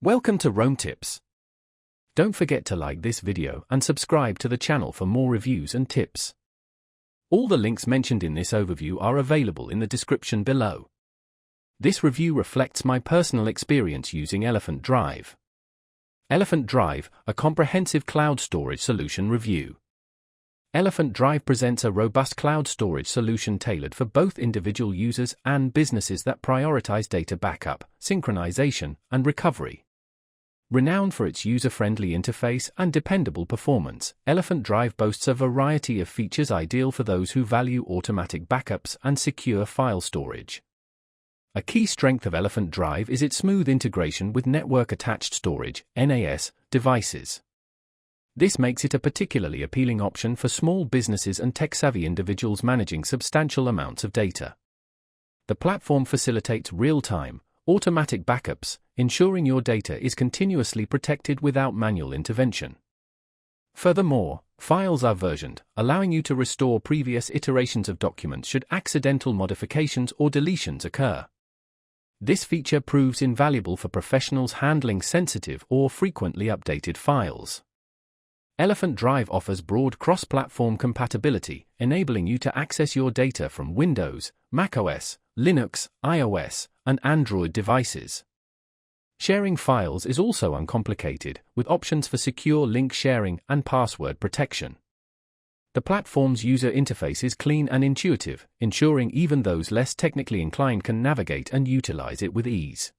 Welcome to Rome Tips. Don't forget to like this video and subscribe to the channel for more reviews and tips. All the links mentioned in this overview are available in the description below. This review reflects my personal experience using ElephantDrive. ElephantDrive, a comprehensive cloud storage solution review. ElephantDrive presents a robust cloud storage solution tailored for both individual users and businesses that prioritize data backup, synchronization, and recovery. Renowned for its user-friendly interface and dependable performance, ElephantDrive boasts a variety of features ideal for those who value automatic backups and secure file storage. A key strength of ElephantDrive is its smooth integration with network-attached storage (NAS) devices. This makes it a particularly appealing option for small businesses and tech-savvy individuals managing substantial amounts of data. The platform facilitates real-time, automatic backups, ensuring your data is continuously protected without manual intervention. Furthermore, files are versioned, allowing you to restore previous iterations of documents should accidental modifications or deletions occur. This feature proves invaluable for professionals handling sensitive or frequently updated files. ElephantDrive offers broad cross-platform compatibility, enabling you to access your data from Windows, macOS, Linux, iOS, and Android devices. Sharing files is also uncomplicated, with options for secure link sharing and password protection. The platform's user interface is clean and intuitive, ensuring even those less technically inclined can navigate and utilize it with ease.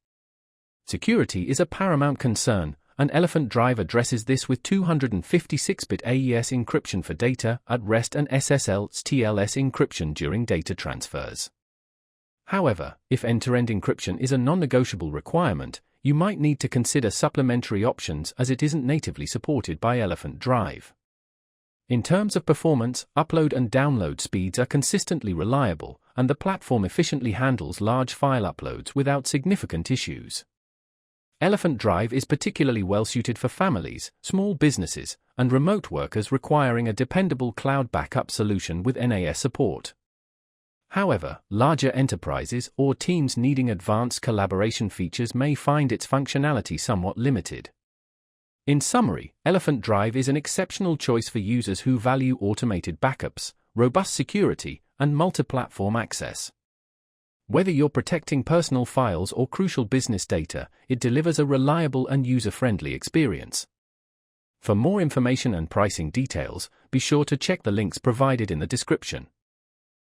Security is a paramount concern, and ElephantDrive addresses this with 256-bit AES encryption for data at rest and SSL/TLS encryption during data transfers. However, if end-to-end encryption is a non-negotiable requirement, you might need to consider supplementary options as it isn't natively supported by ElephantDrive. In terms of performance, upload and download speeds are consistently reliable, and the platform efficiently handles large file uploads without significant issues. ElephantDrive is particularly well-suited for families, small businesses, and remote workers requiring a dependable cloud backup solution with NAS support. However, larger enterprises or teams needing advanced collaboration features may find its functionality somewhat limited. In summary, ElephantDrive is an exceptional choice for users who value automated backups, robust security, and multi-platform access. Whether you're protecting personal files or crucial business data, it delivers a reliable and user-friendly experience. For more information and pricing details, be sure to check the links provided in the description.